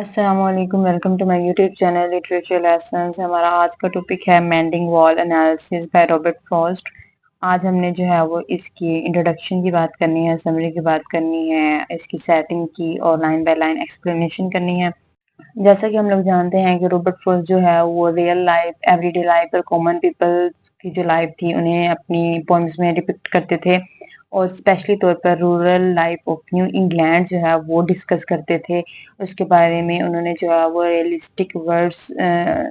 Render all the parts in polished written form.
السلام علیکم، welcome to my YouTube channel literature lessons. ہمارا آج کا ٹاپک ہے مینڈنگ وال انالیسس بائی رابرٹ فروسٹ۔ آج ہم نے جو ہے وہ اس کی انٹروڈکشن کی بات کرنی ہے، سمری کی بات کرنی ہے، اس کی سیٹنگ کی اور لائن بائی لائن ایکسپلینیشن کرنی ہے۔ جیسا کہ ہم لوگ جانتے ہیں کہ رابرٹ فروسٹ جو ہے وہ real life, every day life اور کامن پیپل کی جو لائف تھی انہیں اپنی پوئمز میں ڈپکٹ کرتے تھے، اور اسپیشلی طور پر rural life of New England جو ہے وہ ڈسکس کرتے تھے۔ اس کے بارے میں انہوں نے جو ہے وہ ریئلسٹک ورڈز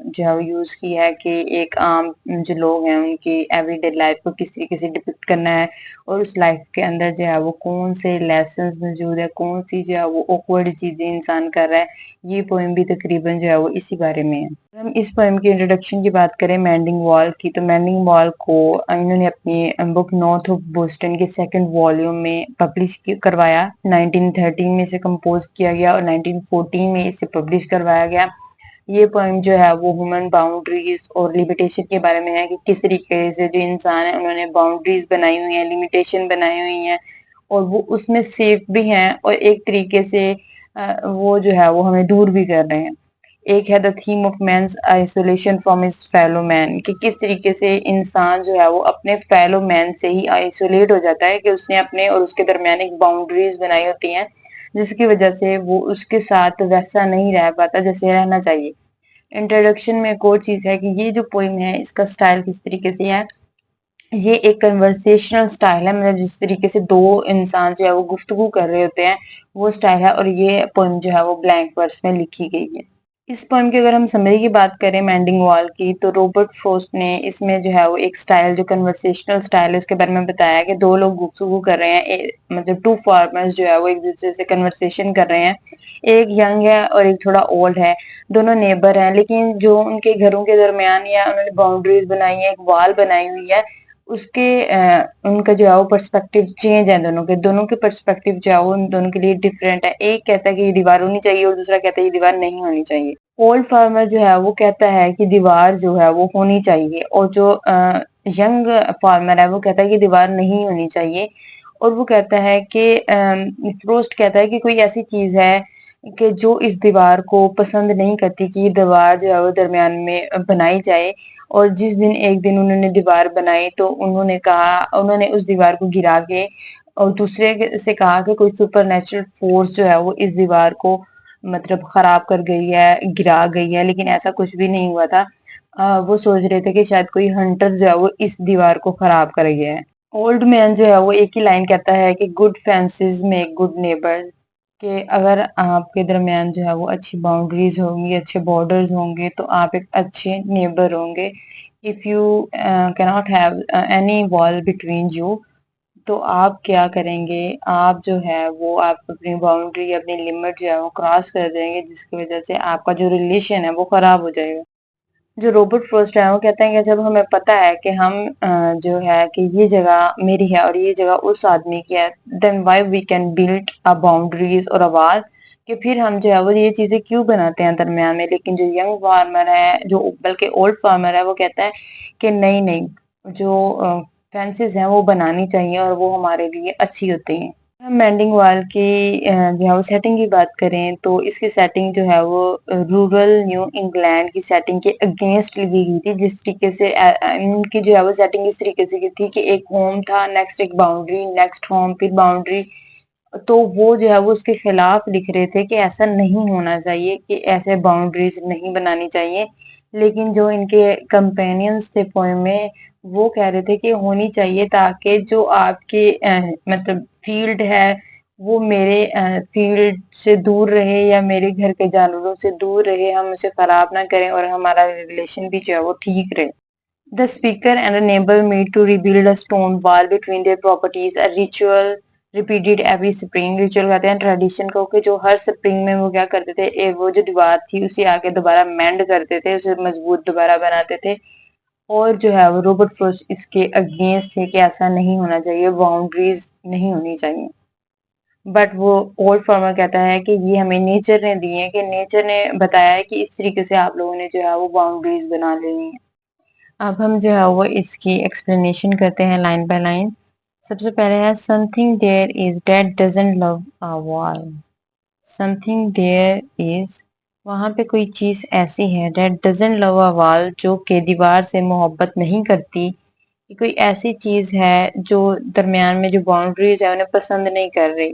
جو ہے وہ یوز کیا ہے کہ ایک عام جو لوگ ہیں ان کی ایوری ڈے لائف کو کس طریقے سے ڈپکٹ کرنا ہے، اور اس لائف کے اندر جو ہے وہ کون سے لیسنز موجود ہے، کون سی جو ہے وہ اوکورڈ چیزیں انسان کر رہا ہے۔ یہ پوئم بھی تقریباً جو ہے وہ اسی بارے میں ہے۔ ہم اس پوئم کی انٹروڈکشن کی بات کریں مینڈنگ وال کی، تو مینڈنگ وال کو انہوں نے اپنی بک نارتھ آف بوسٹن کے سیکنڈ والیوم میں پبلش کروایا۔ 1913 میں اسے کمپوز کیا گیا اور 1914 میں اسے پبلش کروایا گیا۔ یہ پوئم جو ہے وہ ہیومن باؤنڈریز اور لمیٹیشن کے بارے میں ہے کہ کس طریقے سے جو انسان ہے انہوں نے باؤنڈریز بنائی ہوئی ہیں، لمیٹیشن بنائی ہوئی ہیں، اور وہ اس میں سیف بھی ہیں اور ایک طریقے سے وہ جو ہے وہ ہمیں دور بھی کر رہے ہیں۔ ایک ہے the theme of man's isolation from his fellow man, کہ کس طریقے سے انسان جو ہے وہ اپنے فیلو مین سے ہی آئسولیٹ ہو جاتا ہے، کہ اس نے اپنے اور اس کے درمیان ایک باؤنڈریز بنائی ہوتی ہیں جس کی وجہ سے وہ اس کے ساتھ ویسا نہیں رہ پاتا جیسے رہنا چاہیے۔ انٹروڈکشن میں ایک اور چیز ہے کہ یہ جو پوئم ہے اس کا سٹائل کس طریقے سے ہے۔ یہ ایک کنورسیشنل سٹائل ہے، مطلب جس طریقے سے دو انسان جو ہے وہ گفتگو کر رہے ہوتے ہیں وہ سٹائل ہے، اور یہ پوئم جو ہے وہ بلینک ورس میں لکھی گئی ہے۔ اس پوئم کی اگر ہم سمری کی بات کریں مینڈنگ وال کی، تو رابرٹ فروسٹ نے اس میں جو ہے وہ ایک سٹائل جو کنورسیشنل سٹائل ہے اس کے بارے میں بتایا کہ دو لوگ گفتگو کر رہے ہیں، مطلب ٹو فارمرز جو ہے وہ ایک دوسرے سے کنورسیشن کر رہے ہیں۔ ایک ینگ ہے اور ایک تھوڑا اولڈ ہے، دونوں نیبر ہیں، لیکن جو ان کے گھروں کے درمیان یا انہوں نے باؤنڈریز بنائی ہے، ایک وال بنائی ہوئی ہے، اس کے ان کا جو ہے وہ پرسپیکٹیو چینج ہے، دونوں کے پرسپیکٹیو جو ہے وہ ان دونوں کے لیے ڈفرینٹ ہے۔ ایک کہتا ہے کہ یہ دیوار ہونی چاہیے اور دوسرا کہتا ہے یہ دیوار نہیں ہونی چاہیے۔ اولڈ فارمر جو ہے وہ کہتا ہے کہ دیوار جو ہے وہ ہونی چاہیے، اور جو ینگ فارمر ہے وہ کہتا ہے کہ دیوار نہیں ہونی چاہیے۔ اور وہ کہتا ہے کہ فروسٹ کہتا ہے کہ کوئی ایسی چیز ہے کہ جو اس دیوار کو پسند نہیں کرتی کہ یہ دیوار جو ہے وہ درمیان میں بنائی جائے، اور جس دن ایک دن انہوں نے دیوار بنائی تو انہوں نے اس دیوار کو گرا کے اور دوسرے سے کہا کہ کوئی سپر نیچرل فورس جو ہے وہ اس دیوار کو مطلب خراب کر گئی ہے، گرا گئی ہے، لیکن ایسا کچھ بھی نہیں ہوا تھا۔ وہ سوچ رہے تھے کہ شاید کوئی ہنٹر جو ہے وہ اس دیوار کو خراب کر گیا ہے۔ اولڈ مین جو ہے وہ ایک ہی لائن کہتا ہے کہ گڈ فینسز میک گڈ نیبر، کہ اگر آپ کے درمیان جو ہے وہ اچھی باؤنڈریز ہوں گی، اچھے بارڈرز ہوں گے تو آپ ایک اچھے نیبر ہوں گے۔ if you cannot have any wall between you، تو آپ کیا کریں گے، آپ جو ہے وہ آپ اپنی باؤنڈری، اپنی لمٹ جو ہے وہ کراس کر دیں گے، جس کی وجہ سے آپ کا جو ریلیشن ہے وہ خراب ہو جائے گا۔ جو رابرٹ فروسٹ ہے وہ کہتے ہیں کہ جب ہمیں پتہ ہے کہ ہم جو ہے کہ یہ جگہ میری ہے اور یہ جگہ اس آدمی کی ہے، then why we can build a boundaries اور آواز، کہ پھر ہم جو ہے وہ یہ چیزیں کیوں بناتے ہیں درمیان میں۔ لیکن جو ینگ فارمر ہے، جو بلکہ اولڈ فارمر ہے، وہ کہتا ہے کہ نہیں نہیں، جو فینسز ہیں وہ بنانی چاہیے اور وہ ہمارے لیے اچھی ہوتی ہیں۔ ہم مینڈنگ وال کی جو ہے وہ سیٹنگ کی بات کریں تو اس کی سیٹنگ جو ہے وہ رورل نیو انگلینڈ کی سیٹنگ کے اگینسٹ لگی گئی تھی، جس طریقے سے ان کی جو ہے وہ سیٹنگ اس طریقے سے کی تھی کہ ایک ہوم تھا، نیکسٹ ایک باؤنڈری، نیکسٹ ہوم، پھر باؤنڈری، تو وہ جو ہے وہ اس کے خلاف لکھ رہے تھے کہ ایسا نہیں ہونا چاہیے، کہ ایسے باؤنڈریز نہیں بنانی چاہیے۔ لیکن جو ان کے کمپینینز تھے پوئم میں، وہ کہہ رہے تھے کہ ہونی چاہیے تاکہ جو آپ کے مطلب فیلڈ ہے وہ میرے فیلڈ سے دور رہے یا میرے گھر کے جانوروں سے دور رہے، ہم اسے خراب نہ کریں اور ہمارا ریلیشن بھی جو ہے وہ ٹھیک رہے۔ The speaker and a neighbor meet to rebuild a stone wall between their properties, a ritual repeated every spring۔ Ritual کہتے ہیں ٹریڈیشن کو، کہ جو ہر سپرنگ میں وہ کیا کرتے تھے، وہ جو دیوار تھی اسے آ کے دوبارہ مینڈ کرتے تھے، اسے مضبوط دوبارہ بناتے تھے۔ اور جو ہے وہ رابرٹ فروسٹ اس کے اگینسٹ تھے کہ ایسا نہیں ہونا چاہیے، باؤنڈریز نہیں ہونی چاہیے۔ بٹ وہ اولڈ فارمر کہتا ہے کہ یہ ہمیں نیچر نے دی ہے، کہ نیچر نے بتایا ہے کہ اس طریقے سے آپ لوگوں نے جو ہے وہ باؤنڈریز بنا لینی ہے۔ اب ہم جو ہے وہ اس کی ایکسپلینیشن کرتے ہیں لائن بائی لائن۔ سب سے پہلے ہے something there is that doesn't love a wall۔ something there is وہاں پہ کوئی چیز ایسی ہے that doesn't love a wall جو کہ دیوار سے محبت نہیں کرتی. یہ کوئی ایسی چیز ہے جو درمیان میں جو باؤنڈریز ہے انہیں پسند نہیں کر رہی.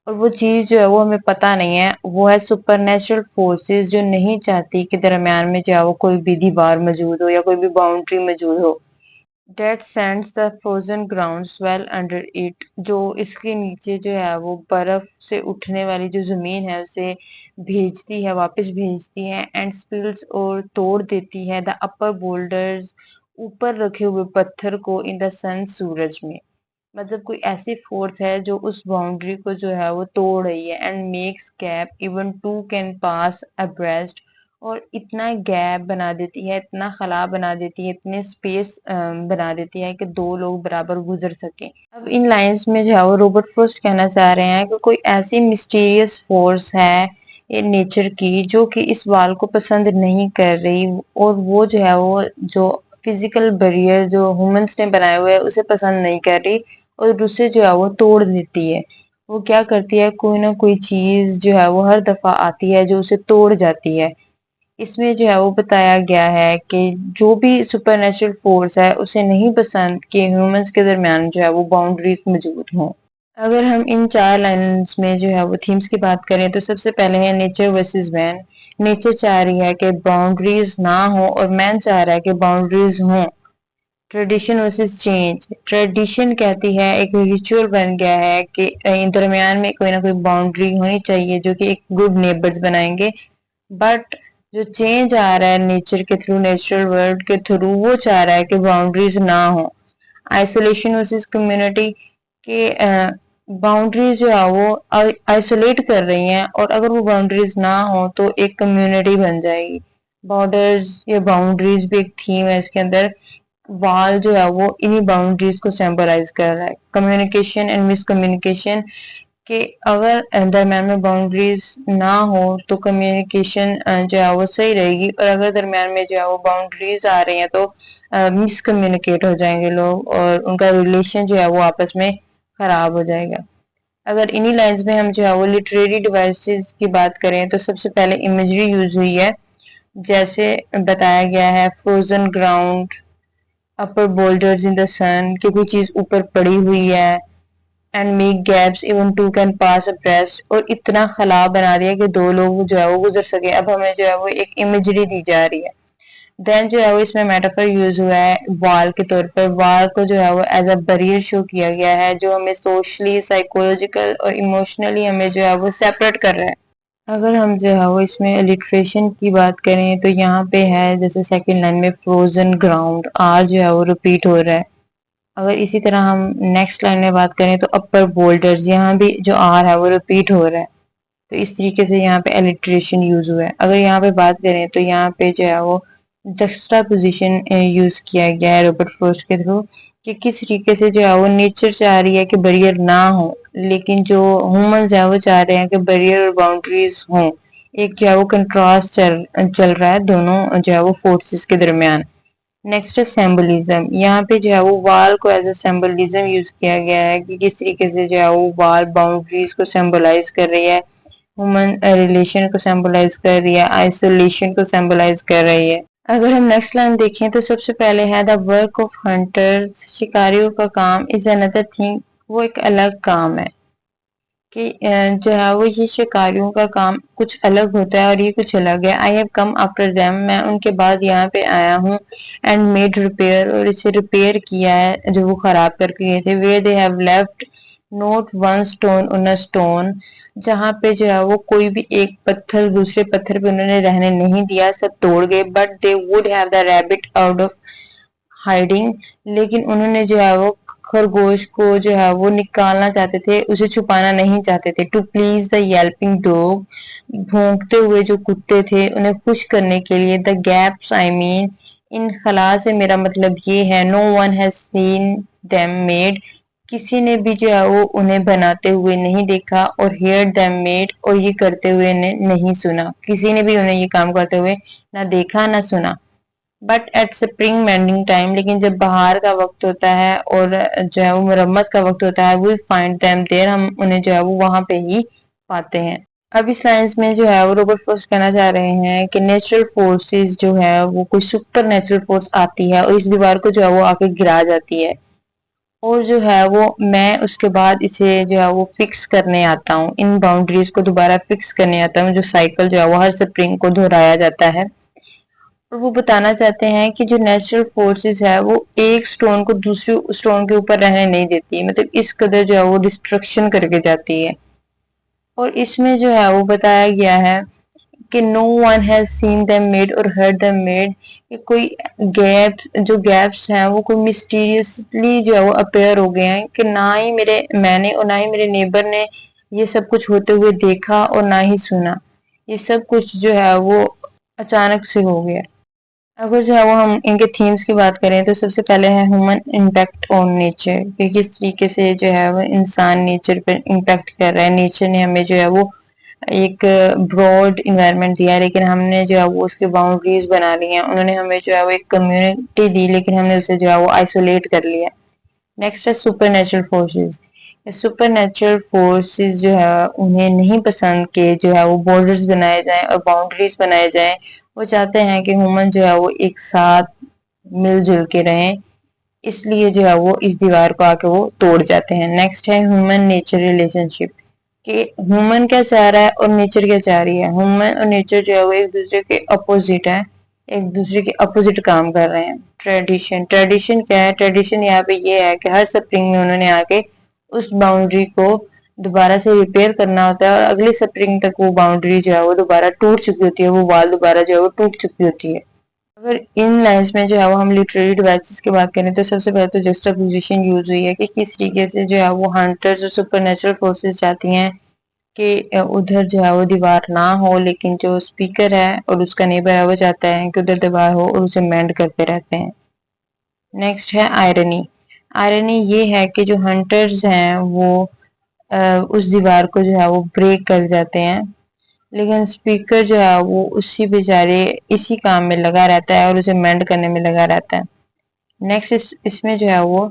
اور وہ چیز جو ہے وہ ہمیں پتہ نہیں ہے. وہ ہے سپر نیچرل فورسز جو نہیں چاہتی کہ درمیان میں جو ہے وہ کوئی بھی دیوار موجود ہو یا کوئی بھی باؤنڈری موجود ہو. That sends the frozen grounds well under it جو اس کے نیچے جو ہے وہ برف سے اٹھنے والی جو زمین ہے اسے بھیجتی ہے واپس بھیجتی ہے and spills اور توڑ دیتی ہے the upper boulders اوپر رکھے ہوئے پتھر کو in the sun سورج میں. مطلب کوئی ایسی فورس ہے جو اس باؤنڈری کو جو ہے وہ توڑ رہی ہے and makes gap even two can pass abreast اور اتنا گیپ بنا دیتی ہے اتنا خلا بنا دیتی ہے اتنے اسپیس بنا دیتی ہے کہ دو لوگ برابر گزر سکیں. اب ان لائنز میں جو ہے وہ روبرٹ فروسٹ کہنا چاہ رہے ہیں کہ کوئی ایسی مسٹیریس فورس ہے نیچر کی جو کہ اس وال کو پسند نہیں کر رہی اور وہ جو ہے وہ جو فزیکل بیریئر جو ہیومنس نے بنائے ہوئے اسے پسند نہیں کر رہی اور اسے جو ہے وہ توڑ دیتی ہے. وہ کیا کرتی ہے کوئی نہ کوئی چیز جو ہے وہ ہر دفعہ آتی ہے جو اسے توڑ جاتی ہے. اس میں جو ہے وہ بتایا گیا ہے کہ جو بھی سپر نیچرل فورس ہے اسے نہیں پسند کہ ہیومنس کے درمیان جو ہے وہ باؤنڈریز موجود ہوں. اگر ہم ان 4 لائنز میں جو ہے وہ تھیمز کی بات کریں تو سب سے پہلے ہے نیچر ورسز مین. نیچر چاہ رہی ہے کہ باؤنڈریز نہ ہو اور مین چاہ رہا ہے کہ باؤنڈریز ہوں. Tradition versus change. ٹریڈیشن کہتی ہے ایک ریچول بن گیا ہے کہ درمیان میں کوئی نہ کوئی باؤنڈری ہونی چاہیے جو کہ ایک گڈ نیبرز بنائیں گے. بٹ جو چینج آ رہا ہے نیچر کے تھرو نیچرل ورلڈ کے تھرو وہ چاہ رہا ہے کہ باؤنڈریز نہ ہو. آئسولیشن ورسز کمیونٹی کہ باؤنڈریز جو ہے وہ آئسولیٹ کر رہی ہیں اور اگر وہ باؤنڈریز نہ ہو تو ایک کمیونٹی بن جائے گی. بارڈرز یا باؤنڈریز بھی ایک تھیم ہے اس کے اندر. وال جو ہے وہ انہی باؤنڈریز کو سمبلائز کر رہا ہے. کمیونیکیشن اینڈ مس کمیونیکیشن کہ اگر درمیان میں باؤنڈریز نہ ہو تو کمیونیکیشن جو ہے وہ صحیح رہے گی اور اگر درمیان میں جو ہے وہ باؤنڈریز آ رہی ہیں تو مس کمیونیکیٹ ہو جائیں گے لوگ اور ان کا ریلیشن جو ہے وہ آپس میں خراب ہو جائے گا. اگر انہی لائنز میں ہم جو ہے وہ لٹریری ڈیوائسز کی بات کریں تو سب سے پہلے امیجری یوز ہوئی ہے جیسے بتایا گیا ہے frozen ground upper boulders in the sun کہ کوئی چیز اوپر پڑی ہوئی ہے and make gaps even two can pass abreast اور اتنا خلا بنا دیا کہ دو لوگ جو ہے وہ گزر سکے. اب ہمیں جو ہے وہ ایک امیجری دی جا رہی ہے. دین جو ہے وہ اس میں میٹافر یوز ہوا ہے وال کے طور پر. وال کو جو ہے وہ ایز اے بیریئر شو کیا گیا ہے جو ہمیں سوشلی سائیکولوجیکل اور ایموشنلی ہمیں جو ہے وہ سیپریٹ کر رہا ہے. اگر ہم جو ہے وہ اس میں الٹریشن کی بات کریں تو یہاں پہ ہے جیسے سیکنڈ لائن میں فروزن گراؤنڈ آر جو ہے وہ ریپیٹ ہو رہا ہے. اگر اسی طرح ہم نیکسٹ لائن میں بات کریں تو اپر بولڈرز یہاں بھی جو آر ہے وہ ریپیٹ ہو رہا ہے. تو اس طریقے سے یہاں پہ الٹریشن یوز ہوا ہے. اگر یہاں پہ بات کریں تو یہاں پہ جو ہے وہ جسٹا پوزیشن یوز کیا گیا ہے روبرٹ فروسٹ کے تھرو کہ کس طریقے سے جو ہے وہ نیچر چاہ رہی ہے کہ بیریئر نہ ہو لیکن جو ہیومنز ہیں وہ چاہ رہے ہیں کہ بیریئر اور باؤنڈریز ہوں. ایک جو ہے وہ کنٹراسٹ چل رہا ہے دونوں جو ہے وہ فورسز کے درمیان. نیکسٹ ہے سمبلزم. یہاں پہ جو ہے وہ وال کو ایز اے سمبلزم یوز کیا گیا ہے کہ کس طریقے سے جو ہے وہ وال باؤنڈریز کو سمبلائز کر رہی ہے ہیومن ریلیشن کو سمبلائز کر رہی ہے آئسولیشن کو سمبلائز کر رہی ہے. اگر ہم نیکسٹ لائن دیکھیں تو سب سے پہلے ہے دا ورک آف ہنٹرز. شکاریوں کا کام از اندر تھنگ وہ ایک الگ کام ہے کہ جو ہے وہ یہ شکاریوں کا کام کچھ الگ ہوتا ہے اور یہ کچھ الگ ہے. I have come after them میں ان کے بعد یہاں پہ آیا ہوں اینڈ میڈ ریپیئر اور اسے ریپیئر کیا ہے جو وہ خراب کر کے گئے تھے. Where they have left not one stone on a stone جہاں پہ جو ہے وہ کوئی بھی ایک پتھر دوسرے پتھر پہ انہوں نے رہنے نہیں دیا سب توڑ گئے. But they would have the rabbit out of hiding لیکن انہوں نے جو ہے وہ خرگوش کو جو ہے وہ نکالنا چاہتے تھے اسے چھپانا نہیں چاہتے تھے. ٹو پلیز دا یلپنگ ڈوگ بھونکتے ہوئے جو کتے تھے انہیں خوش کرنے کے لیے. دا گیپس آئی مین ان خلا سے میرا مطلب یہ ہے no one has seen them made کسی نے بھی جو ہے وہ انہیں بناتے ہوئے نہیں دیکھا اور ہیئر دیم میڈ اور یہ کرتے ہوئے نہیں سنا. کسی نے بھی انہیں یہ کام کرتے ہوئے نہ دیکھا نہ سنا. But at spring mending time لیکن جب بہار کا وقت ہوتا ہے اور جو ہے وہ مرمت کا وقت ہوتا ہے وی فائنڈ دیم دیر ہم انہیں جو ہے وہ وہاں پہ ہی پاتے ہیں. اب اس لائنس میں جو ہے وہ رابرٹ فروسٹ کہنا چاہ رہے ہیں کہ نیچرل فورسز جو ہے وہ کوئی سپر نیچرل فورس آتی ہے اور اس دیوار کو جو ہے وہ آ کے گرا جاتی ہے، اور جو ہے وہ میں اس کے بعد اسے جو ہے وہ فکس کرنے آتا ہوں، ان باؤنڈریز کو دوبارہ فکس کرنے آتا ہوں، جو سائیکل جو ہے وہ ہر سپرنگ کو دہرایا جاتا ہے۔ اور وہ بتانا چاہتے ہیں کہ جو نیچرل فورسز ہے وہ ایک سٹون کو دوسری سٹون کے اوپر رہنے نہیں دیتی، مطلب اس قدر جو ہے وہ ڈسٹرکشن کر کے جاتی ہے۔ اور اس میں جو ہے وہ بتایا گیا ہے کہ no one has seen them made or heard them made، کہ کوئی گیپس ہیں وہ کوئی مسٹیریسلی جو ہے وہ اپیئر ہو گئے ہیں، کہ نہ ہی میں نے اور نہ ہی میرے نیبر نے یہ سب کچھ ہوتے ہوئے دیکھا اور نہ ہی سنا، یہ سب کچھ جو ہے وہ اچانک سے ہو گیا۔ اگر جو ہے وہ ہم ان کے تھیمز کی بات کریں تو سب سے پہلے ہے ہیومن امپیکٹ آن نیچر، کہ کس طریقے سے جو ہے وہ انسان نیچر پر امپیکٹ کر رہا ہے۔ نیچر نے ہمیں جو ہے وہ ایک براڈ انوائرمنٹ دیا ہے، لیکن ہم نے جو ہے وہ اس کے باؤنڈریز بنا لی ہیں، انہوں نے ہمیں جو ہے وہ ایک کمیونٹی دی لیکن ہم نے اسے جو ہے وہ آئسولیٹ کر لیا۔ نیکسٹ ہے super natural forces. Super natural forces جو ہے انہیں نہیں پسند کہ جو ہے وہ بارڈرز بنائے جائیں اور باؤنڈریز بنائے جائیں، وہ چاہتے ہیں کہ ہیومن جو ہے وہ ایک ساتھ مل جل کے رہیں، اس لیے جو ہے وہ اس دیوار کو آ کے وہ توڑ جاتے ہیں۔ نیکسٹ ہے ہیومن نیچر ریلیشن شپ، کہ ہیومن کیا چاہ رہا ہے اور نیچر کیا چاہ رہی ہے۔ ہیومن اور نیچر جو ہے وہ ایک دوسرے کے اپوزٹ ہے، ایک دوسرے کے اپوزٹ کام کر رہے ہیں۔ ٹریڈیشن کیا ہے؟ ٹریڈیشن یہاں پہ یہ ہے کہ ہر سپرنگ میں انہوں نے آ کے اس باؤنڈری کو دوبارہ سے ریپیئر کرنا ہوتا ہے، اور اگلی سپرنگ تک وہ باؤنڈری جو ہے وہ دوبارہ ٹوٹ چکی ہوتی ہے، وہ وال دوبارہ جو ہے وہ ٹوٹ چکی ہوتی ہے۔ اگر ان لائنس میں جو ہے وہ ہم لٹریری ڈیوائسز کی بات کریں تو سب سے پہلے تو جسٹاپوزیشن یوز ہوئی ہے کہ کس طریقے سے جو ہے وہ ہنٹرز اور سپر نیچرل فورسز چاہتی ہیں کہ ادھر جو ہے وہ دیوار نہ ہو، لیکن جو اسپیکر ہے اور اس کا نیبر ہے وہ چاہتا ہے کہ ادھر دیوار ہو اور اسے مینڈ کرتے رہتے ہیں۔ نیکسٹ ہے آئرنی۔ آئرنی یہ ہے کہ جو ہنٹرز ہیں وہ اس دیوار کو جو ہے وہ بریک کر جاتے ہیں، لیکن اسپیکر جو ہے وہ اسی کام میں لگا رہتا ہے اور اسے مینڈ کرنے میں لگا رہتا ہے۔ نیکسٹ اس میں جو ہے وہ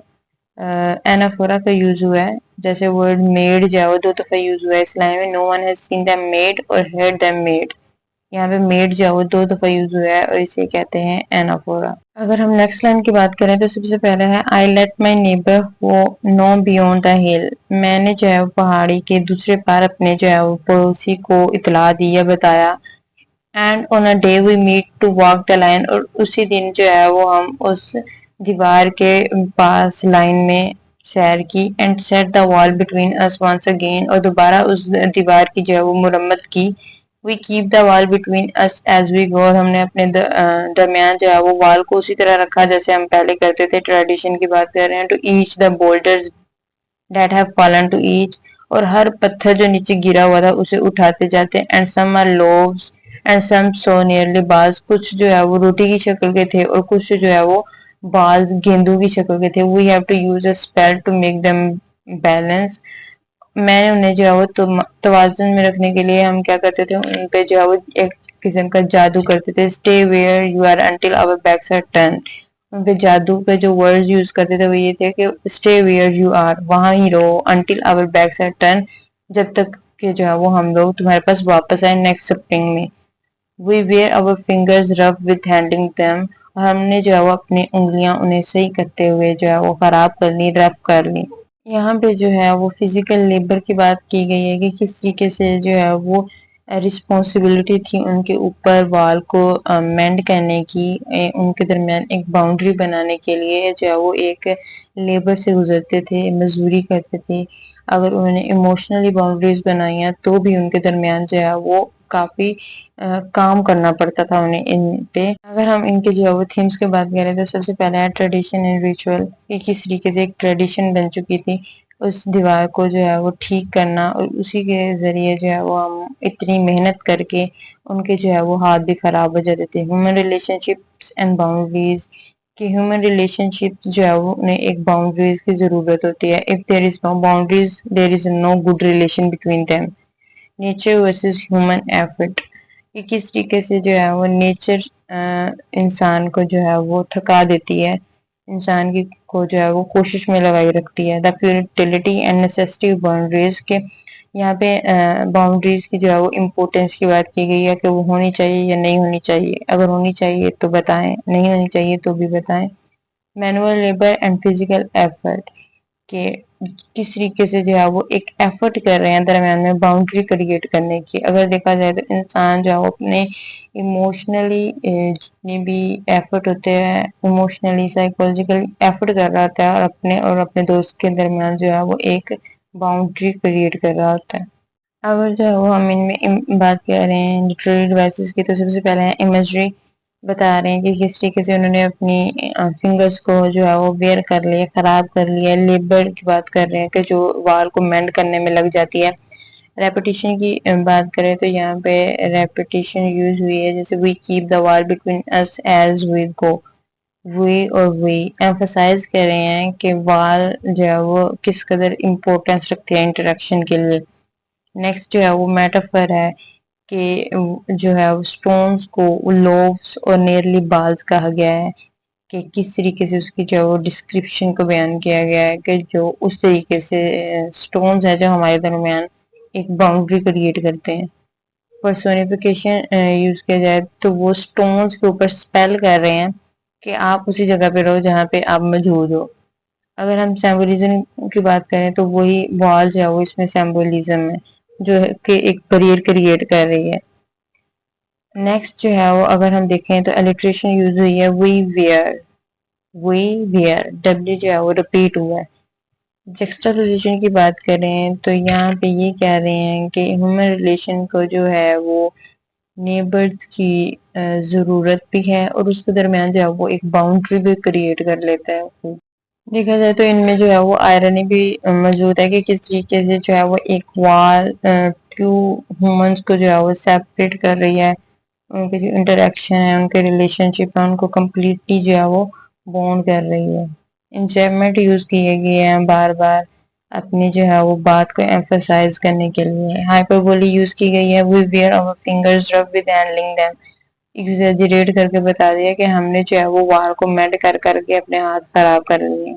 اینافورا کا یوز ہوا ہے، جیسے ورڈ میڈ جو ہے وہ 2 دفعہ یوز ہوا ہے اس لائن میں۔ no one has seen them made اور heard them made، یہاں پہ میڈ جو ہے وہ 2 دفعہ یوز ہوا ہے اور اسے کہتے ہیں اینافورا۔ اگر ہم نیکسٹ لائن کی بات کریں تو سب سے پہلے ہے I let my neighbor know beyond the hill، میں نے جو ہے پہاڑی کے دوسرے پار اپنے جو ہے پڑوسی کو اطلاع دی یا بتایا۔ And on a day we meet to walk the line، اور اسی دن جو ہے وہ ہم اس دیوار کے پاس لائن میں سیر کی۔ And set the wall between us once again، اور دوبارہ اس دیوار کی جو ہے وہ مرمت کی۔ We keep the wall between us as we go، اور ہم نے اپنے درمیان جو ہے وہ وال کو اسی طرح رکھا جیسے ہم پہلے کرتے تھے۔ ٹریڈیشن کی بات کر رہے ہیں۔ To each the boulders that have fallen to each، اور ہر پتھر جو نیچے گرا ہوا تھا اسے اٹھاتے جاتے۔ And some are loaves and some so nearly balls، کچھ جو ہے وہ روٹی کی شکل کے تھے اور کچھ جو ہے وہ بالز گیندوں کی شکل کے تھے۔ We have to use a spell to make them balance، میں نے انہیں جو ہے وہ توازن میں رکھنے کے لیے ہم کیا کرتے تھے، ان پہ جو ہے وہ ایک قسم کا جادو کرتے تھے۔ Stay where you are until our backs are turned، ان پہ جادو کے جو ورڈز یوز کرتے تھے وہ یہ تھے کہ stay where you are، وہاں ہی رہو، until our backs are turned، جب تک کہ جو ہے وہ ہم لوگ تمہارے پاس واپس آئے نیکسٹ سپرنگ میں۔ We wear our fingers rough with handling them، اور ہم نے جو ہے وہ اپنی انگلیاں انہیں صحیح کرتے ہوئے جو ہے وہ خراب کر لی، رف کر لی۔ یہاں پہ جو ہے وہ فزیکل لیبر کی بات کی گئی ہے کہ کس طریقے سے جو ہے وہ رسپانسبلٹی تھی ان کے اوپر وال کو مینڈ کرنے کی، ان کے درمیان ایک باؤنڈری بنانے کے لیے جو ہے وہ ایک لیبر سے گزرتے تھے، مزدوری کرتے تھے۔ اگر انہوں نے ایموشنلی باؤنڈریز بنائی ہیں تو بھی ان کے درمیان جو ہے وہ کافی کام کرنا پڑتا تھا انہیں ان پہ۔ اگر ہم ان کے جو ہے وہ تھیمز کی بات کریں تو سب سے پہلے ہے ٹریڈیشن اینڈ ریچول، کہ کس طریقے سے ایک ٹریڈیشن بن چکی تھی اس دیوار کو جو ہے وہ ٹھیک کرنا، اور اسی کے ذریعے جو ہے وہ ہم اتنی محنت کر کے ان کے جو ہے وہ ہاتھ بھی خراب ہو جاتے تھے۔ Human relation ships and boundaries, کہ ہیومن ریلیشن شپ جو ہے وہ انہیں ایک باؤنڈریز کی ضرورت ہوتی ہے۔ If there is no boundaries there is no good relation between them۔ Nature versus human effort, کہ کس طریقے سے جو ہے وہ نیچر انسان کو جو ہے وہ تھکا دیتی ہے، انسان کی کو جو ہے وہ کوشش میں لگائی رکھتی ہے۔ دا futility and necessity of boundaries, کہ یہاں پہ باؤنڈریز کی جو ہے وہ امپورٹینس کی بات کی گئی ہے کہ وہ ہونی چاہیے یا نہیں ہونی چاہیے. اگر ہونی چاہیے تو بتائیں, نہیں ہونی چاہیے تو بھی بتائیں. Manual labour and physical effort, کہ کس طریقے سے جو ہے وہ ایک ایفرٹ کر رہے ہیں درمیان میں باؤنڈری کریٹ کرنے کی. اگر دیکھا جائے تو انسان جو اپنے ایموشنلی جتنے بھی ایفرٹ ہوتے ہیں ایموشنلی سائیکولوجیکلی ایفرٹ کر رہا ہوتا ہے اور اپنے دوست کے درمیان جو ہے وہ ایک باؤنڈری کریٹ کر رہا ہوتا ہے. اگر جو ہے وہ ہم ان میں بات کر رہے ہیں لٹریری ڈیوائسز کی, تو سب سے پہلے امیجری بتا رہے ہیں کہ کس طریقے سے انہوں نے اپنی فنگرز کو جو ہے وہ ویئر کر لیا, خراب کر لیا. لیبر کی بات کر رہے ہیں کہ جو وال کو مینڈ کرنے میں لگ جاتی ہے. ریپیٹیشن کی بات کریں تو یہاں پہ ریپیٹیشن یوز ہوئی ہے, جیسے وی کیپ دا وال بٹوین اس ایز وی گو. وی اور وی ایمفسائز کر رہے ہیں کہ وال جو ہے وہ کس قدر امپورٹینس رکھتے ہیں انٹریکشن کے لیے. نیکسٹ جو ہے وہ میٹافر ہے کہ جو ہے اسٹونز کو لوبس اور نیئرلی بالز کہا گیا ہے, کہ کس طریقے سے اس کی جو ڈسکرپشن کو بیان کیا گیا ہے کہ جو اس طریقے سے سٹونز ہیں جو ہمارے درمیان ایک باؤنڈری کریٹ کرتے ہیں. پرسونیفیکیشن یوز کیا جائے تو وہ سٹونز کے اوپر اسپیل کر رہے ہیں کہ آپ اسی جگہ پہ رہو جہاں پہ آپ موجود ہو. اگر ہم سمبولزم کی بات کریں تو وہی وال جو ہے وہ اس میں سمبولزم ہے جو کہ ایک بیریئر کریٹ کر رہی ہے. نیکسٹ جو ہے وہ اگر ہم دیکھیں تو الٹریشن یوز ہوئی ہے وی ویئر. وی ویئر ڈبلیو جو ہے وہ ریپیٹ ہوا ہے. جیکسٹاپوزیشن کی بات کریں تو یہاں پہ یہ کہہ رہے ہیں کہ ہیومن ریلیشن کو جو ہے وہ نیبرز کی ضرورت بھی ہے اور اس کے درمیان جو ہے وہ ایک باؤنڈری بھی کریٹ کر لیتا ہے. دیکھا جائے تو ان میں جو ہے وہ آئرنی بھی موجود ہے کہ کس طریقے سے جو ہے وہ ایک وال ٹو ہیومنس کو جو ہے وہ سیپریٹ کر رہی ہے. ان کے جو انٹریکشن ہے, ان کے ریلیشن شپ ہے, ان کو کمپلیٹلی جو ہے وہ بونڈ کر رہی ہے. انجیکمنٹ یوز کیے گئے ہیں بار بار اپنی جو ہے وہ بات کو ایمفسائز کرنے کے لیے. ہائپربولی یوز کی گئی ہے وی ویئر آور فنگرز رب ود ہینڈلنگ دیم, ایگزیجریٹ کر کے بتا دیا کہ ہم نے جو ہے وہ وال کو مینڈ کر کے اپنے ہاتھ خراب کر لیے.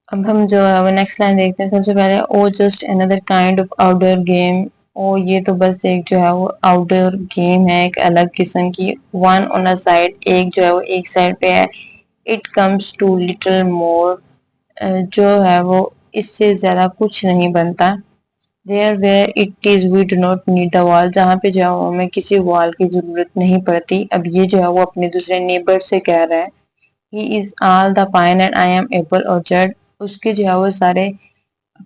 اب ہم جو ہے وہ نیکسٹ لائن دیکھتے ہیں. سب سے پہلے او جسٹ اندر kind of outdoor game. او یہ تو بس ایک جو ہے وہ آؤٹ ڈور گیم ہے ایک الگ قسم کی. ون آن ا سائڈ, ایک جو ہے وہ ایک سائڈ پہ ہے. It comes to little more, جو ہے وہ اس سے زیادہ کچھ نہیں بنتا. There where it is we do not need the wall, جہاں پہ جو ہے ہمیں کسی وال کی ضرورت نہیں پڑتی. اب یہ جو ہے وہ اپنے دوسرے نیبر سے کہہ رہا ہے He is all the pine and I am apple orchard. اس کے جو ہے وہ سارے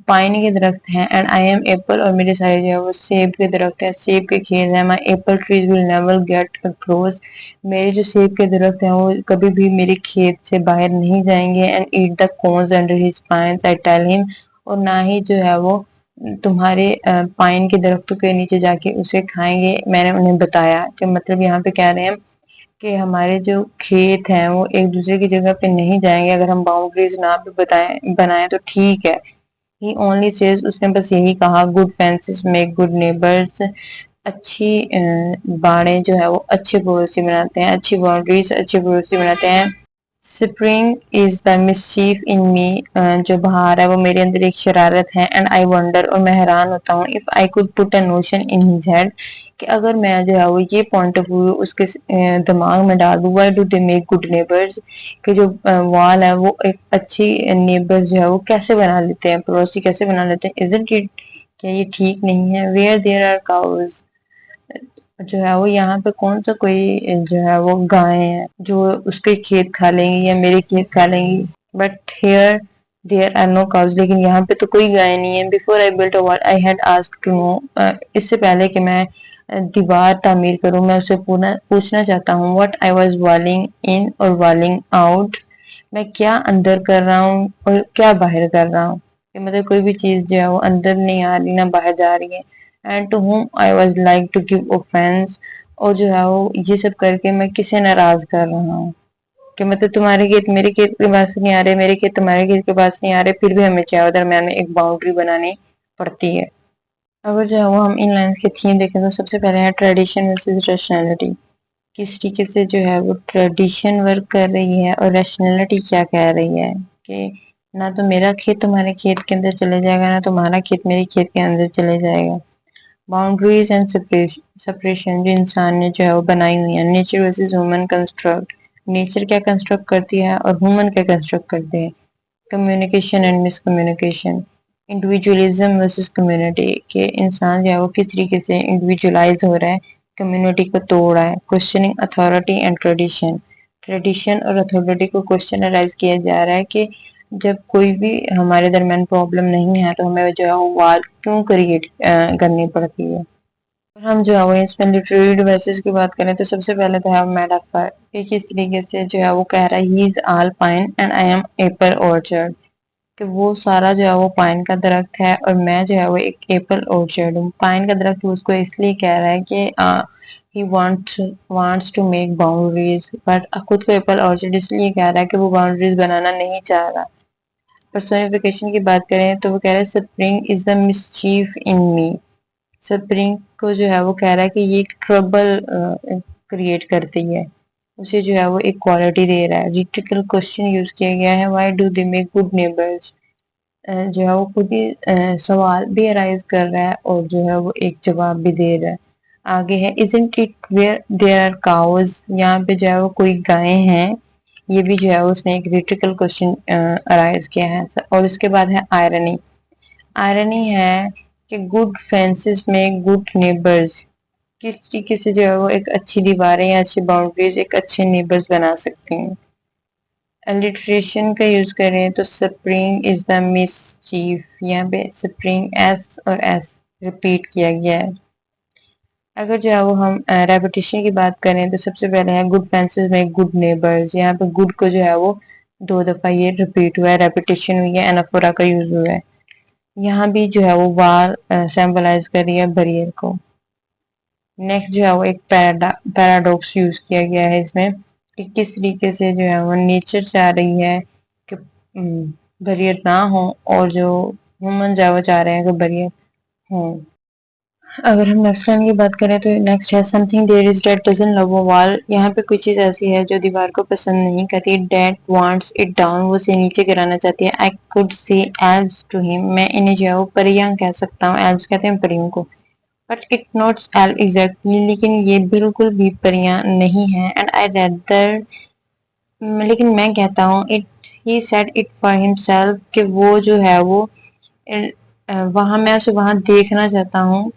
پائن کے درخت ہیں and I am apple, اور میرے سارے جو ہے وہ سیب کے درخت ہیں, سیب کے کھیت ہیں. My apple trees will never get close, میرے جو سیب کے درخت ہیں وہ کبھی بھی میرے کھیت سے باہر نہیں جائیں گے. And eat the cones under his pines, I tell him, اور نہ ہی جو ہے وہ تمہارے پائن کے درختوں کے نیچے جا کے اسے کھائیں گے, میں نے انہیں بتایا. کہ مطلب یہاں پہ کہہ رہے ہیں کہ ہمارے جو کھیت ہیں وہ ایک دوسرے کی جگہ پہ نہیں جائیں گے اگر ہم باؤنڈریز نہ بھی بنائیں تو ٹھیک ہے. He only says, اس نے بس یہی کہا, good fences make good neighbors, اچھی باڑیں جو ہے وہ اچھے پڑوسی بناتے ہیں, اچھی باؤنڈریز اچھے پڑوسی بناتے ہیں. Spring is the mischief in me, جو بہار ہے وہ میرے اندر ایک شرارت ہے. And I wonder, اور میں حیران ہوتا ہوں, if I could put a notion in his head, کہ اگر میں جو ہے وہ یہ پوائنٹ آف ویو اس کے دماغ میں ڈال دوں, why do they make good neighbors, کہ جو وال ہے وہ ایک اچھی نیبر جو ہے وہ کیسے بنا لیتے ہیں, پڑوسی کیسے بنا لیتے ہیں. isn't it, کہ یہ ٹھیک نہیں ہے. where there are cows, جو ہے وہ یہاں پہ کون سا کوئی جو ہے وہ گائیں ہیں جو اس کے کھیت کھا لیں گی یا میرے کھیت کھا لیں گی. But here there are no cows, لیکن یہاں پہ تو کوئی گائے نہیں ہے. before I built a wall I had asked to know, اس سے پہلے کہ میں دیوار تعمیر کروں میں اسے پوچھنا چاہتا ہوں what I was walling in اور walling out, میں کیا اندر کر رہا ہوں اور کیا باہر کر رہا ہوں, کہ مطلب کوئی بھی چیز جو ہے وہ اندر نہیں آ رہی نہ باہر جا رہی ہے. and to whom I was like to give offense, اور جو ہے وہ یہ سب کر کے میں کسے ناراض کر رہا ہوں, کہ مطلب تمہارے کھیت میرے کھیت کے پاس نہیں آ رہے, میرے کھیت تمہارے کھیت کے پاس نہیں آ رہے, پھر بھی ہمیں چاہے درمیان میں ایک باؤنڈری بنانی پڑتی ہے. اگر جو ہے وہ ہم ان لائنز کے تھیم دیکھیں تو سب سے پہلے ہے ٹریڈیشن ورسز ریشنلٹی. کس طریقے سے جو ہے وہ ٹریڈیشن ورک کر رہی ہے اور ریشنلٹی کیا کہہ رہی ہے, کہ نہ تو میرا کھیت تمہارے کھیت کے اندر چلے جائے گا، نہ تمہارا کھیت میرے کھیت کے اندر چلے جائے گا. باؤنڈریز اینڈ سپریشن جو انسان نے جو ہے وہ بنائی ہوئی ہیں. Nature versus human construct. Nature کیا کنسٹرکٹ کرتی ہے اور ہیومن کیا کنسٹرکٹ کرتے ہیں. Communication and miscommunication. Individualism versus community کہ انسان جو ہے وہ کس طریقے سے انڈیویجولائز ہو رہا ہے، کمیونٹی کو توڑ رہا ہے. کوشچننگ اتھارٹی اینڈ ٹریڈیشن اور اتھارٹی کو کوشچنرائز کیا جا رہا ہے کہ جب کوئی بھی ہمارے درمیان پرابلم نہیں ہے تو ہمیں جو ہے وہ وار کیوں کریٹ کرنی پڑتی ہے. ہم جو ہے وہ اس میں لٹریری ڈیوائسز کی بات کریں تو سب سے پہلے تو ہے میٹافر کہ کس طریقے سے جو ہے وہ کہہ رہا ہے he is all pine and I am apple orchard کہ وہ سارا جو ہے وہ پائن کا درخت ہے اور میں جو ہے وہ ایک ایپل اورچرڈ ہوں. پائن کا درخت اس کو اس لیے کہہ رہا ہے کہ he wants to make boundaries but خود کو ایپل اورچرڈ اس لیے کہہ رہا ہے کہ وہ باؤنڈریز بنانا نہیں چاہ رہا. پرسونیفیکیشن کی بات کریں تو وہ کہہ رہا ہے سپرنگ از دا مسچیف ان می. سپرنگ کو جو ہے وہ کہہ رہا ہے کہ یہ ایک ٹربل کریٹ کرتی ہے، اسے جو ہے وہ ایک کوالٹی دے رہا ہے. ریٹیکل کوشچن یوز کیا گیا ہے why do they make good neighbours. جو ہے وہ خود ہی سوال بھی ارائز کر رہا ہے اور جو ہے وہ ایک جواب بھی دے رہا ہے. آگے ہے isn't it where there are cows. یہاں پہ جو ہے وہ کوئی گائیں ہیں. یہ بھی جو ہے اس نے ایک ریٹیکل کوشچن ارائز کیا ہے. اور اس کے بعد ہے آئرنی. آئرنی ہے کہ گڈ فینسز میں گڈ نیبرز. کس طریقے سے جو ہے وہ ایک اچھی دیواریں یا اچھی باؤنڈریز ایک اچھے نیبرز بنا سکتے ہیں. الٹریشن کا یوز کریں تو سپرنگ از دا مس چیف. یہاں پہ سپرنگ ایس اور ایس ریپیٹ کیا گیا ہے. اگر جو ہے وہ ہم ریپیٹیشن کی بات کریں تو سب سے پہلے ہے گڈ فینسز میں گڈ نیبرز. یہاں پہ گڈ کو جو ہے وہ 2 دفعہ یہ ریپیٹ ہوا ہے، ریپیٹیشن ہوئی ہے، انافورا کا یوز ہوا ہے. یہاں بھی جو ہے وہ وال سمبلائز کر رہی ہے بیریئر کو. نیکسٹ جو ہے وہ ایک پیراڈاکس یوز کیا گیا ہے اس میں کہ کس طریقے سے جو ہے وہ نیچر چاہ رہی ہے کہ بیریئر نہ ہو اور جو ہیومن جو چاہ رہے ہیں کہ بیریئر ہوں. اگر ہم نیکسٹ لائن کی بات کریں تو نیکسٹ ہے something there is that doesn't love a wall. یہاں پہ کوئی چیز ایسی ہے جو دیوار کو پسند نہیں کرتی. that wants it down. وہ اسے نیچے گرانا چاہتی ہے. I could say elves to him. میں انہیں جو ہے وہ پریاں کہہ سکتا ہوں. elves کہتے ہیں پریوں کو. but it not elf exactly. لیکن یہ بالکل بھی پریاں نہیں ہیں. and I rather. لیکن میں کہتا ہوں he said it for himself کہ وہ جو ہے وہ وہاں میں اسے وہاں دیکھنا چاہتا ہوں.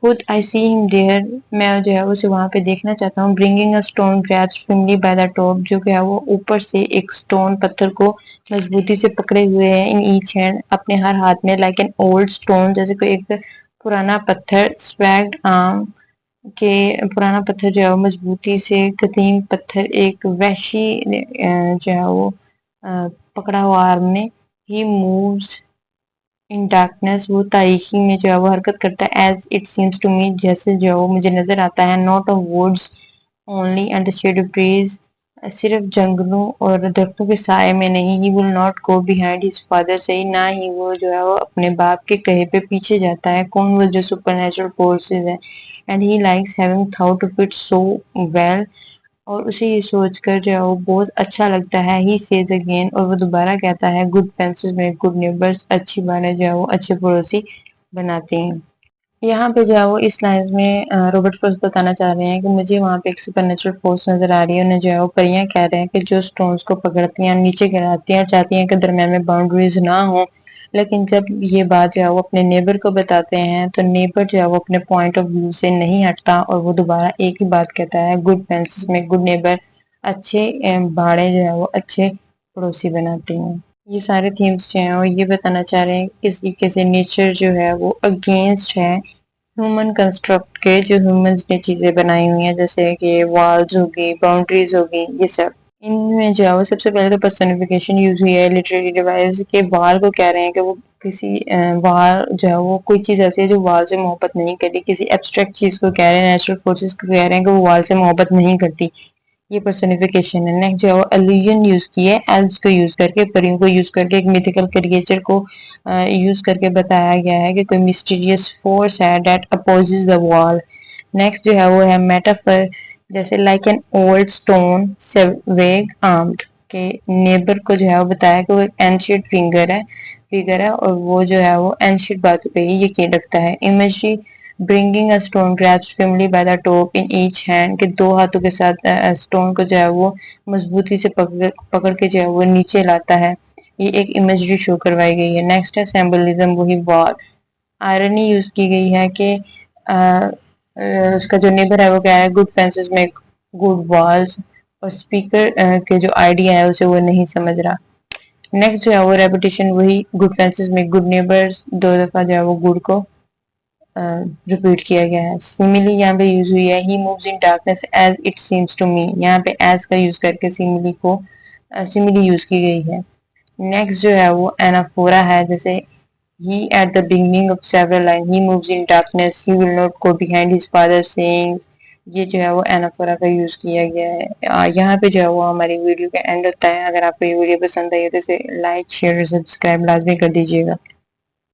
خود I see him there. میں جو ہے اسے وہاں پہ دیکھنا چاہتا ہوں. bringing a stone grabs firmly by the top. جو کہ ہے وہ اوپر سے ایک stone پتھر کو مضبوطی سے پکڑے ہوئے ہیں in each hand اپنے ہر ہاتھ میں. like an old stone. جیسے کوئی ایک پرانا پتھر. swagged arm کہ پرانا پتھر جو ہے وہ مضبوطی سے قدیم پتھر ایک وحشی جو ہے وہ پکڑا ہوا آرم نے. he moves in darkness. وہ تاریکی میں جو ہے وہ حرکت کرتا ہے. as it seems to me. جیسے جو ہے وہ مجھے نظر آتا ہے. not of woods only and the shade of trees. صرف جنگلوں اور درختوں کے سائے میں نہیں. he will not go behind his father say. نہ ہی وہ جو ہے وہ اپنے باپ کے کہے پہ پیچھے جاتا ہے. کون وہ جو supernatural forces ہیں. and he likes having thought of it so well. اور اسے یہ سوچ کر جو ہے وہ بہت اچھا لگتا ہے. he says again. اور وہ دوبارہ کہتا ہے good fences میں good neighbors. اچھی باتیں جو ہے وہ اچھے پڑوسی بناتے ہیں. یہاں پہ جو ہے وہ اس لائنز میں رابرٹ فروسٹ بتانا چاہ رہے ہیں کہ مجھے وہاں پہ ایک سپر نیچرل فورس نظر آ رہی ہے. انہیں جو ہے وہ پریاں کہہ رہے ہیں کہ جو سٹونز کو پکڑتی ہیں نیچے گراتی ہیں اور چاہتی ہیں کہ درمیان میں باؤنڈریز نہ ہوں. لیکن جب یہ بات جو ہے وہ اپنے نیبر کو بتاتے ہیں تو نیبر جو ہے وہ اپنے پوائنٹ آف ویو سے نہیں ہٹتا اور وہ دوبارہ ایک ہی بات کہتا ہے گڈ فینسز میں گڈ نیبر. اچھے باڑے جو ہے وہ اچھے پڑوسی بناتے ہیں. یہ سارے تھیمز جو ہیں وہ یہ بتانا چاہ رہے ہیں کس طریقے سے نیچر جو ہے وہ اگینسٹ ہے ہیومن کنسٹرکٹ کے جو ہیومنز نے چیزیں بنائی ہوئی ہیں جیسے کہ والز ہوگی باؤنڈریز ہوگی. یہ سب ان میں جو ہے وہ سب سے پہلے تو پرسنیفیکیشن یوز ہوئی ہے لٹریری ڈیوائس کے. وال کو کہہ رہے ہیں کہ وہ کسی وال جو ہے وہ کوئی چیز ایسی ہے جو وال سے محبت نہیں کرتی. کسی ایبسٹریکٹ چیز کو کہہ رہے ہیں نیچرل فورسز کو کہہ رہے ہیں کہ وہ وال سے محبت نہیں کرتی. یہ پرسنیفیکیشن ہے. نیکسٹ جو ہے وہ الوژن یوز کی ہے ایلز کو یوز کر کے پریوں کو یوز کر کے ایک میتھیکل کریچر کو یوز کر کے بتایا گیا ہے کہ کوئی مسٹیریس فورس ہے that opposes the wall. Next جو ہے وہ ہے میٹافر جیسے like an old stone savage armed. کہ نیبر کو جو ہے وہ بتایا کہ وہ ایک اینشینٹ فگر ہے اور وہ جو ہے وہ اینشینٹ باتوں پہ ہی یقین رکھتا ہے. Imagery bringing a stone grabs firmly by the top in each hand کہ دو ہاتھوں کے ساتھ اسٹون کو جو ہے وہ مضبوطی سے پکڑ کے جو ہے وہ نیچے لاتا ہے. یہ ایک امیجری شو کروائی گئی ہے. نیکسٹ ہے سمبلزم، وہی وال. آئرنی یوز کی گئی ہے کہ اس کا جو نیبر ہے وہ کہہ رہا ہے گڈ فینسز میک گڈ والز، اور اسپیکر کے جو آئیڈیا ہے اسے وہ نہیں سمجھ رہا. نیکسٹ جو ہے وہ ریپیٹیشن، وہی گڈ فینسز میک گڈ نیبرز، دو دفعہ جو ہے وہ گڈ کو ریپیٹ کیا گیا ہے. سیملی یہاں پہ یوز ہوئی ہے، he moves in darkness as it seems to me. یہاں پہ ایز کا یوز کر کے سیملی یوز کی گئی ہے. نیکسٹ جو ہے وہ اینافورا ہے، جیسے he at the beginning of several lines he moves in darkness he will not go behind his father sayings. یہ جو ہے وہ اینافورا کا یوز کیا گیا ہے. یہاں پہ جو ہے وہ ہماری ویڈیو کا اینڈ ہوتا ہے. اگر آپ کو یہ ویڈیو پسند آئی ہے تو اسے لائک شیئر اور سبسکرائب لازمی کر دیجیے گا.